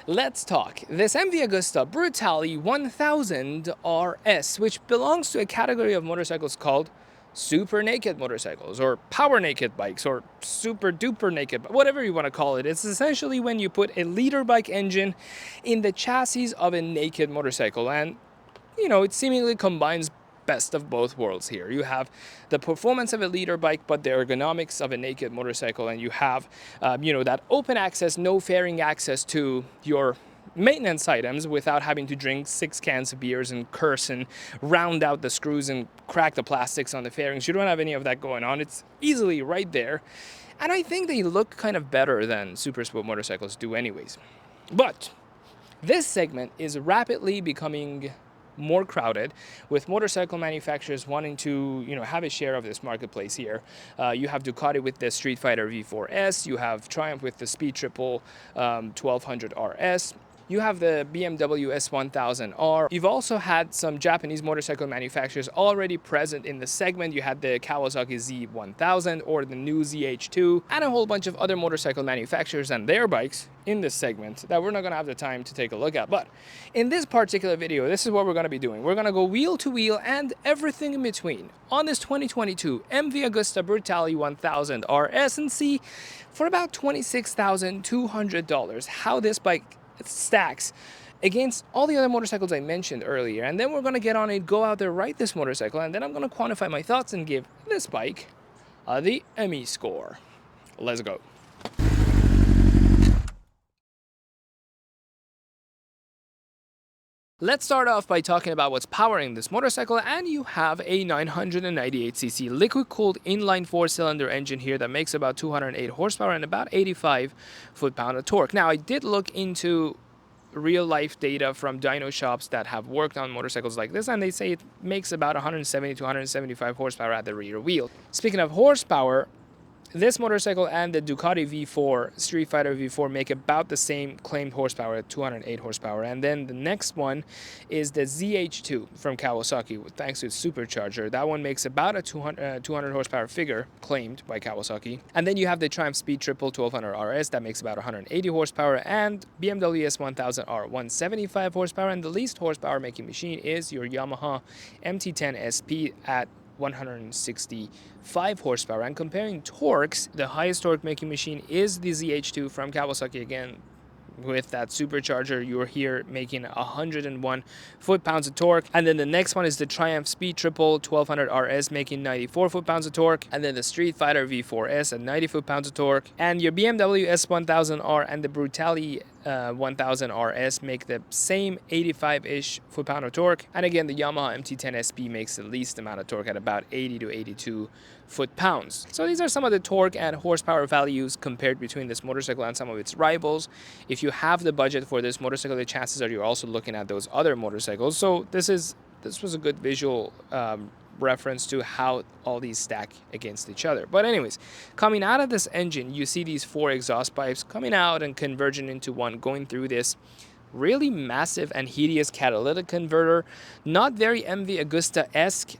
Let's talk. This MV Agusta Brutale 1000 RS, which belongs to a category of motorcycles called super naked motorcycles, or power naked bikes, or super duper naked, whatever you want to call it. It's essentially when you put a liter bike engine in the chassis of a naked motorcycle, and it seemingly combines best of both worlds here. You have the performance of a liter bike, but the ergonomics of a naked motorcycle, and you have, that open access, no fairing access to your maintenance items without having to drink 6 cans of beers and curse and round out the screws and crack the plastics on the fairings. You don't have any of that going on. It's easily right there. And I think they look kind of better than super sport motorcycles do anyways. But this segment is rapidly becoming more crowded, with motorcycle manufacturers wanting to have a share of this marketplace here. You have Ducati with the Streetfigher V4S, you have Triumph with the Speed Triple 1200 RS, you have the BMW S1000R. You've also had some Japanese motorcycle manufacturers already present in the segment. You had the Kawasaki Z1000 or the new ZH2, and a whole bunch of other motorcycle manufacturers and their bikes in this segment that we're not going to have the time to take a look at. But in this particular video, this is what we're going to be doing. We're going to go wheel to wheel and everything in between on this 2022 MV Agusta Brutale 1000 RS, and see for about $26,200 how this bike stacks against all the other motorcycles I mentioned earlier. And then we're going to get on it, go out there, ride this motorcycle, and then I'm going to quantify my thoughts and give this bike the Emi score. Let's go. Let's start off by talking about what's powering this motorcycle, and you have a 998cc liquid-cooled inline 4-cylinder engine here that makes about 208 horsepower and about 85 foot-pound of torque. Now, I did look into real-life data from dyno shops that have worked on motorcycles like this, and they say it makes about 170 to 175 horsepower at the rear wheel. Speaking of horsepower, this motorcycle and the Ducati V4, Streetfigher V4, make about the same claimed horsepower at 208 horsepower. And then the next one is the ZH2 from Kawasaki, thanks to its supercharger. That one makes about a 200 horsepower figure claimed by Kawasaki. And then you have the Triumph Speed Triple 1200 RS that makes about 180 horsepower, and BMW S1000R 175 horsepower. And the least horsepower making machine is your Yamaha MT-10 SP at 165 horsepower. And comparing torques, the highest torque making machine is the ZH2 from Kawasaki. Again, with that supercharger, you're here making 101 foot-pounds of torque. And then the next one is the Triumph Speed Triple 1200 RS making 94 foot-pounds of torque, and then the Streetfigher V4S at 90 foot-pounds of torque. And your BMW S1000R and the Brutale 1000 RS make the same 85-ish foot-pound of torque. And again, the Yamaha MT-10 SP makes the least amount of torque at about 80 to 82 foot-pounds. So these are some of the torque and horsepower values compared between this motorcycle and some of its rivals. If you have the budget for this motorcycle, the chances are you're also looking at those other motorcycles. So this was a good visual reference to how all these stack against each other. But anyways, coming out of this engine, you see these 4 exhaust pipes coming out and converging into one, going through this really massive and hideous catalytic converter. Not very MV Agusta-esque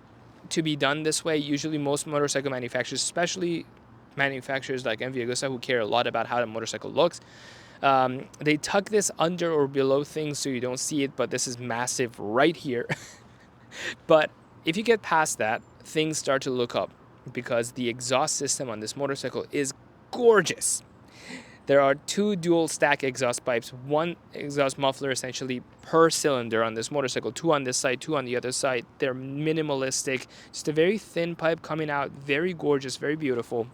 to be done this way. Usually most motorcycle manufacturers, especially manufacturers like MV Agusta, who care a lot about how the motorcycle looks, they tuck this under or below things so you don't see it, but this is massive right here. But if you get past that, things start to look up, because the exhaust system on this motorcycle is gorgeous. There are 2 dual stack exhaust pipes, 1 exhaust muffler essentially per cylinder on this motorcycle, 2 on this side, 2 on the other side. They're minimalistic, just a very thin pipe coming out, very gorgeous, very beautiful.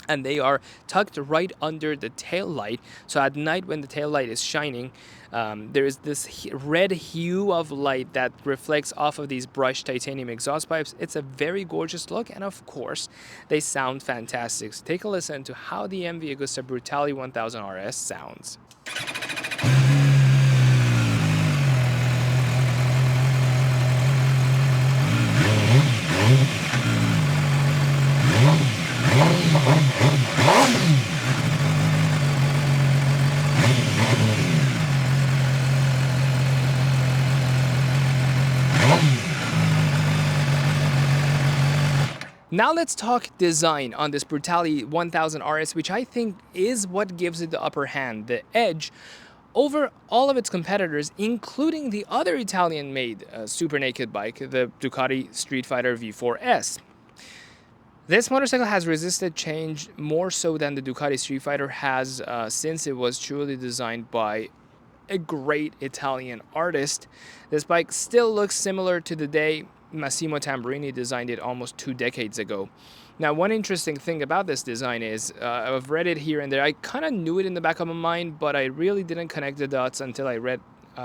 And they are tucked right under the tail light. So at night when the tail light is shining, there is this red hue of light that reflects off of these brushed titanium exhaust pipes. It's a very gorgeous look, and of course, they sound fantastic. So take a listen to how the MV Agusta Brutale 1000 RS sounds. Now let's talk design on this Brutale 1000 RS, which I think is what gives it the upper hand, the edge over all of its competitors, including the other Italian-made super naked bike, the Ducati Streetfigher V4S. This motorcycle has resisted change more so than the Ducati Streetfighter has, since it was truly designed by a great Italian artist. This bike still looks similar to the day Massimo Tamburini designed it almost 2 decades ago. Now, one interesting thing about this design is, I've read it here and there. I kind of knew it in the back of my mind, but I really didn't connect the dots until I read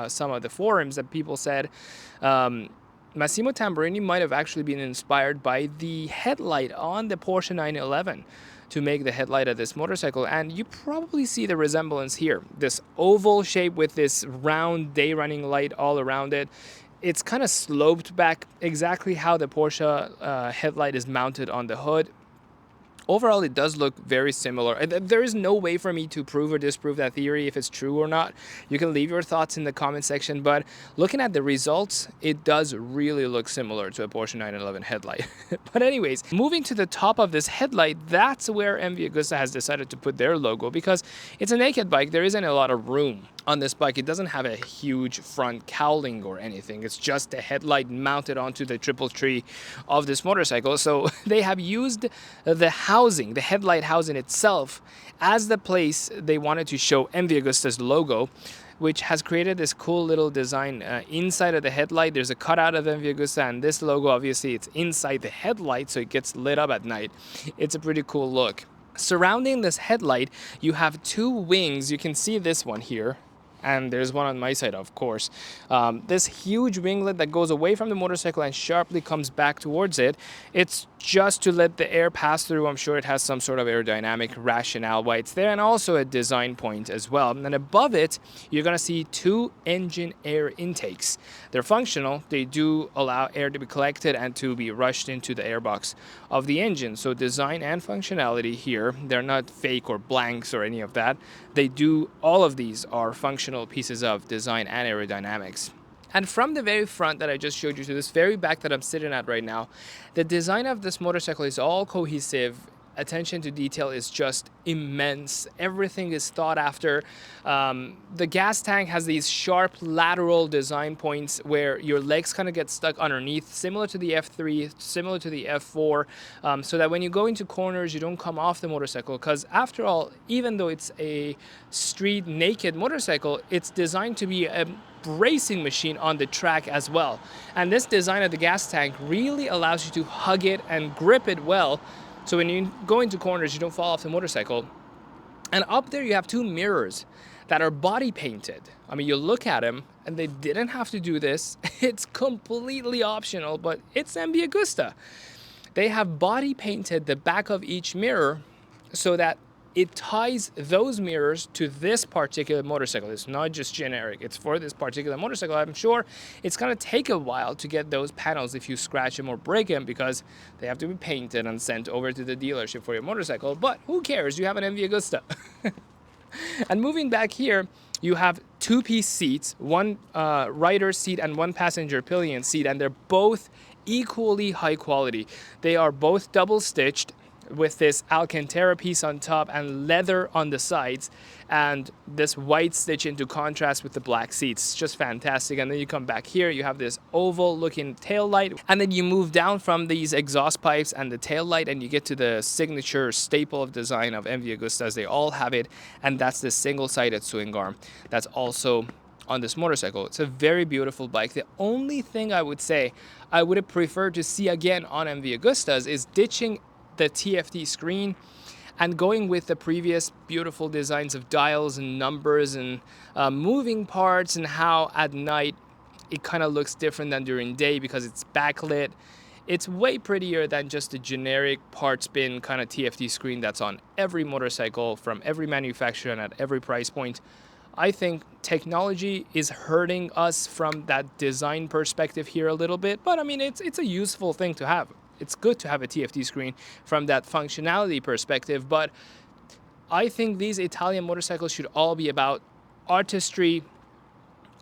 some of the forums that people said Massimo Tamburini might have actually been inspired by the headlight on the Porsche 911 to make the headlight of this motorcycle, and you probably see the resemblance here. This oval shape with this round day running light all around it. It's kind of sloped back exactly how the Porsche headlight is mounted on the hood. Overall, it does look very similar. There is no way for me to prove or disprove that theory if it's true or not. You can leave your thoughts in the comment section, but looking at the results, it does really look similar to a Porsche 911 headlight. But anyways, moving to the top of this headlight, that's where MV Agusta has decided to put their logo, because it's a naked bike. There isn't a lot of room on this bike. It doesn't have a huge front cowling or anything. It's just a headlight mounted onto the triple tree of this motorcycle. So they have used the housing, the headlight housing itself, as the place they wanted to show MV Agusta's logo, which has created this cool little design inside of the headlight. There's a cutout of MV Agusta, and this logo, obviously, it's inside the headlight, so it gets lit up at night. It's a pretty cool look. Surrounding this headlight, you have 2 wings. You can see this one here, and there's one on my side, of course. This huge winglet that goes away from the motorcycle and sharply comes back towards it. It's just to let the air pass through. I'm sure it has some sort of aerodynamic rationale why it's there, and also a design point as well. And then above it, you're going to see 2 engine air intakes. They're functional. They do allow air to be collected and to be rushed into the airbox of the engine. So design and functionality here. They're not fake or blanks or any of that. All of these are functional pieces of design and aerodynamics. And from the very front that I just showed you to this very back that I'm sitting at right now, the design of this motorcycle is all cohesive. Attention to detail is just immense. Everything is thought after. The gas tank has these sharp lateral design points where your legs kind of get stuck underneath, similar to the F3, similar to the F4, so that when you go into corners, you don't come off the motorcycle. Because after all, even though it's a street naked motorcycle, it's designed to be a racing machine on the track as well. And this design of the gas tank really allows you to hug it and grip it well, so when you go into corners, you don't fall off the motorcycle. And up there, you have 2 mirrors that are body painted. I mean, you look at them, and they didn't have to do this. It's completely optional, but it's MV Agusta. They have body painted the back of each mirror so that it ties those mirrors to this particular motorcycle. It's not just generic. It's for this particular motorcycle. I'm sure it's going to take a while to get those panels if you scratch them or break them, because they have to be painted and sent over to the dealership for your motorcycle. But who cares? You have an MV Agusta. And moving back here, you have 2-piece seats, one rider seat and one passenger pillion seat, and they're both equally high quality. They are both double stitched with this Alcantara piece on top and leather on the sides, and this white stitch into contrast with the black seats. It's just fantastic. And then you come back here, you have this oval looking tail light, and then you move down from these exhaust pipes and the tail light, and you get to the signature staple of design of MV Agustas. They all have it, and that's the single-sided swing arm that's also on this motorcycle. It's a very beautiful bike. The only thing I would say I would have preferred to see again on MV Agustas is ditching the TFT screen and going with the previous beautiful designs of dials and numbers and moving parts, and how at night it kind of looks different than during day because it's backlit. It's way prettier than just a generic parts bin kind of TFT screen that's on every motorcycle from every manufacturer and at every price point. I think technology is hurting us from that design perspective here a little bit, but I mean, it's a useful thing to have. It's good to have a TFT screen from that functionality perspective, but I think these Italian motorcycles should all be about artistry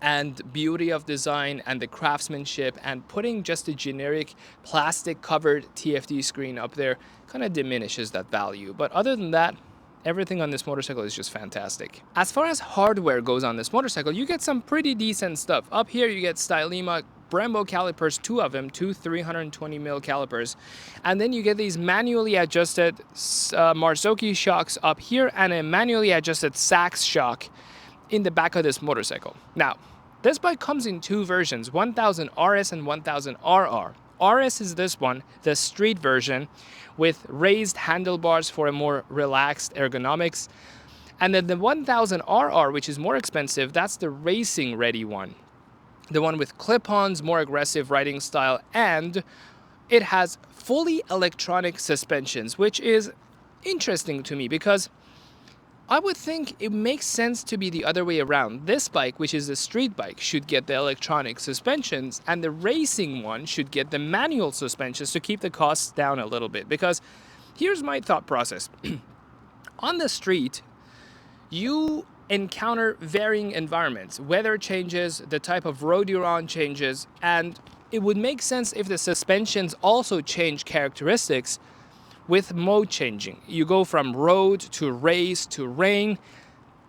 and beauty of design and the craftsmanship, and putting just a generic plastic covered TFT screen up there kind of diminishes that value. But other than that, Everything on this motorcycle is just fantastic. As far as hardware goes on this motorcycle, you get some pretty decent stuff. Up here you get Stylema Brembo calipers, 2 of them, 2 320mm calipers. And then you get these manually adjusted Marzocchi shocks up here and a manually adjusted Sachs shock in the back of this motorcycle. Now, this bike comes in 2 versions, 1000 RS and 1000 RR. RS is this one, the street version, with raised handlebars for a more relaxed ergonomics. And then the 1000 RR, which is more expensive, that's the racing ready one. The one with clip-ons, more aggressive riding style, and it has fully electronic suspensions, which is interesting to me because I would think it makes sense to be the other way around. This bike, which is a street bike, should get the electronic suspensions, and the racing one should get the manual suspensions to keep the costs down a little bit. Because here's my thought process. On the street, you encounter varying environments. Weather changes, the type of road you're on changes, and it would make sense if the suspensions also change characteristics with mode changing. You go from road to race to rain,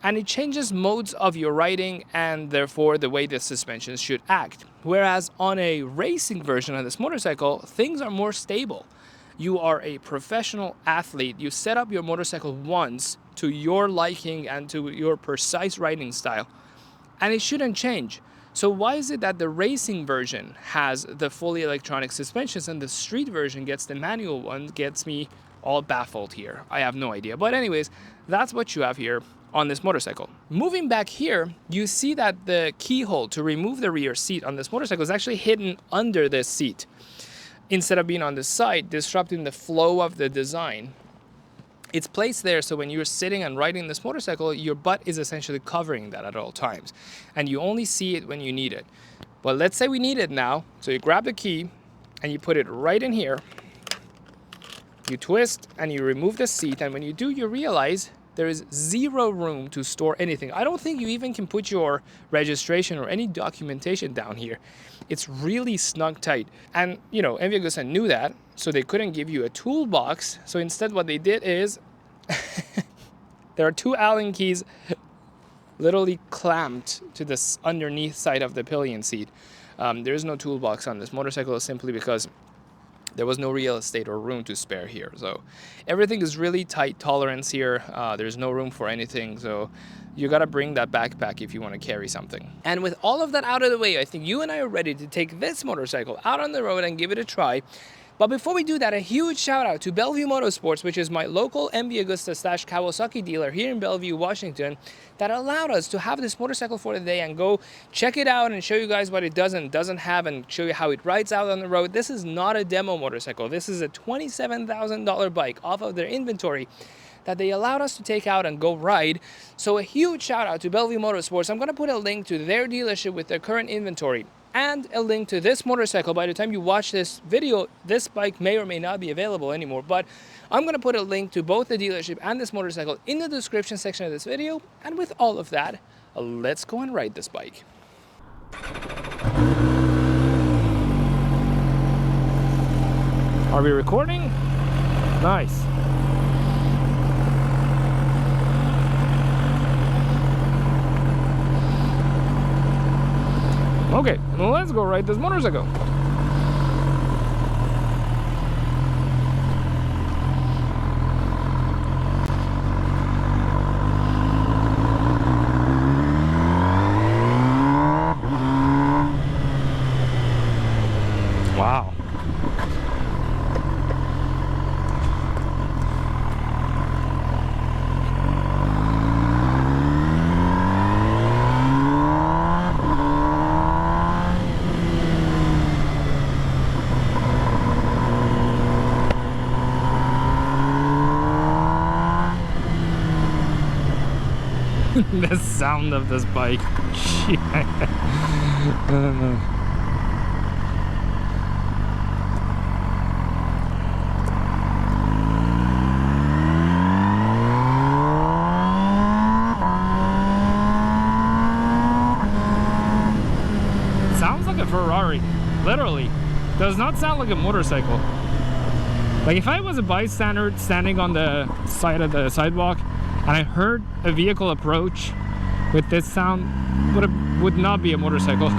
and it changes modes of your riding and therefore the way the suspensions should act. Whereas on a racing version of this motorcycle, things are more stable. You are a professional athlete. You set up your motorcycle once to your liking and to your precise riding style, and it shouldn't change. So why is it that the racing version has the fully electronic suspensions and the street version gets the manual one? Gets me all baffled here. I have no idea. But anyways, that's what you have here on this motorcycle. Moving back here, you see that the keyhole to remove the rear seat on this motorcycle is actually hidden under this seat, instead of being on the side, disrupting the flow of the design. It's placed there so when you're sitting and riding this motorcycle, your butt is essentially covering that at all times. And you only see it when you need it. But let's say we need it now. So you grab the key and you put it right in here. You twist and you remove the seat. And when you do, you realize there is 0 room to store anything. I don't think you even can put your registration or any documentation down here. It's really snug tight. And, you know, MV Agusta knew that, so they couldn't give you a toolbox. So instead what they did is, there are 2 Allen keys literally clamped to this underneath side of the pillion seat. There is no toolbox on this motorcycle simply because there was no real estate or room to spare here. So everything is really tight tolerance here. There's no room for anything. So you gotta bring that backpack if you want to carry something. And with all of that out of the way, I think you and I are ready to take this motorcycle out on the road and give it a try. But before we do that, a huge shout out to Bellevue Motorsports, which is my local MV Agusta / Kawasaki dealer here in Bellevue, Washington, that allowed us to have this motorcycle for the day and go check it out and show you guys what it does and doesn't have and show you how it rides out on the road. This is not a demo motorcycle. This is a $27,000 bike off of their inventory that they allowed us to take out and go ride. So a huge shout out to Bellevue Motorsports. I'm gonna put a link to their dealership with their current inventory and a link to this motorcycle. By the time you watch this video, this bike may or may not be available anymore, but I'm gonna put a link to both the dealership and this motorcycle in the description section of this video. And with all of that, let's go and ride this bike. Are we recording? Nice. Okay, well, let's go ride this motorcycle. Wow. The sound of this bike. Sounds like a Ferrari, literally. Does not sound like a motorcycle. Like if I was a bystander standing on the side of the sidewalk And I heard a vehicle approach with this sound would not be a motorcycle.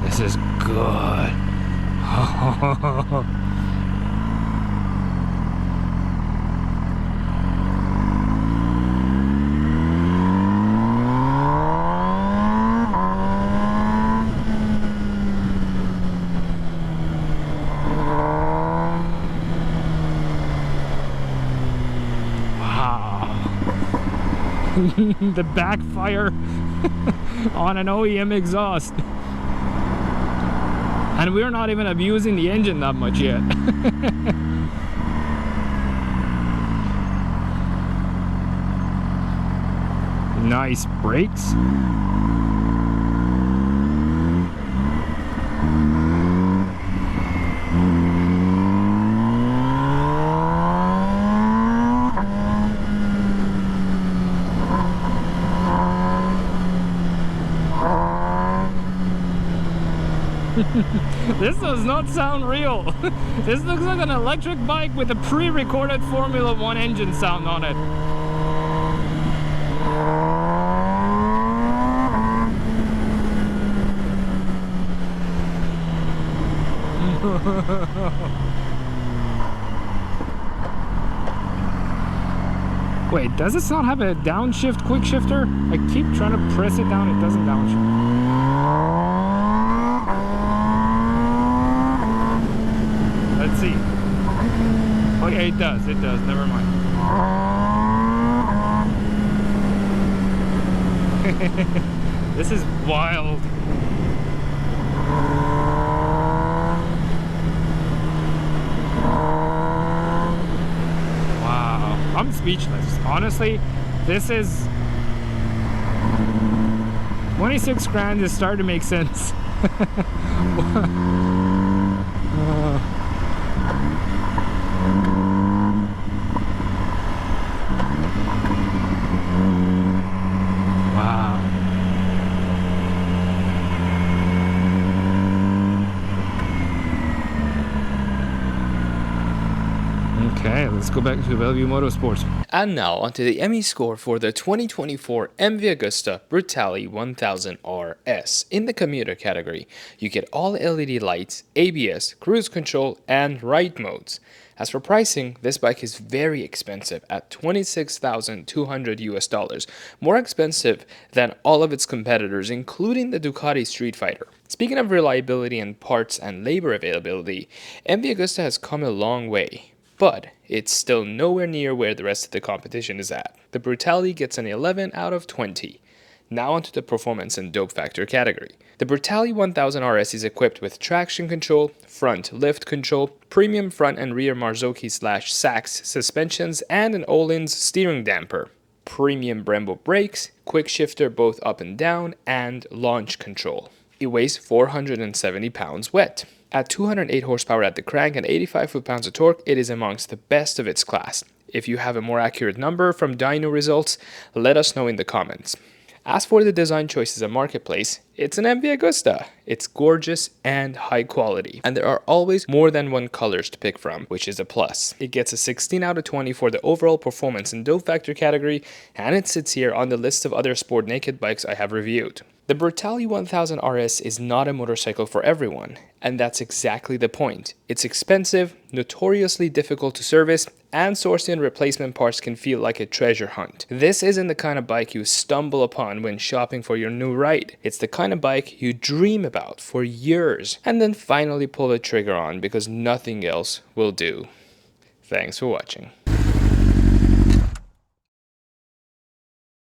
This is good. Wow. The backfire on an OEM exhaust. And we're not even abusing the engine that much yet. Nice brakes. This does not sound real. This looks like an electric bike with a pre-recorded Formula 1 engine sound on it. Wait, does this not have a downshift quick shifter? I keep trying to press it down, it doesn't downshift. Let's see. Oh yeah, it does, never mind. This is wild. Wow, I'm speechless. Honestly, this is 26 grand is starting to make sense. Okay, let's go back to Bellevue Motorsports. And now onto the Emi Score for the 2024 MV Agusta Brutale 1000 RS. In the commuter category, you get all LED lights, ABS, cruise control, and ride modes. As for pricing, this bike is very expensive at $26,200 US, more expensive than all of its competitors, including the Ducati Streetfigher. Speaking of reliability and parts and labor availability, MV Agusta has come a long way, but it's still nowhere near where the rest of the competition is at. The Brutale gets an 11 out of 20. Now onto the performance and dope factor category. The Brutale 1000 RS is equipped with traction control, front lift control, premium front and rear Marzocchi/Sachs suspensions, and an Öhlins steering damper, premium Brembo brakes, quick shifter both up and down, and launch control. It weighs 470 pounds wet. At 208 horsepower at the crank and 85 foot-pounds of torque, it is amongst the best of its class. If you have a more accurate number from dyno results, let us know in the comments. As for the design choices and marketplace, it's an MV Agusta. It's gorgeous and high quality, and there are always more than one colors to pick from, which is a plus. It gets a 16 out of 20 for the overall performance and dope factor category, and it sits here on the list of other sport naked bikes I have reviewed. The Brutale 1000 RS is not a motorcycle for everyone, and that's exactly the point. It's expensive, notoriously difficult to service, and sourcing replacement parts can feel like a treasure hunt. This isn't the kind of bike you stumble upon when shopping for your new ride. It's the kind of bike you dream about for years, and then finally pull the trigger on because nothing else will do. Thanks for watching.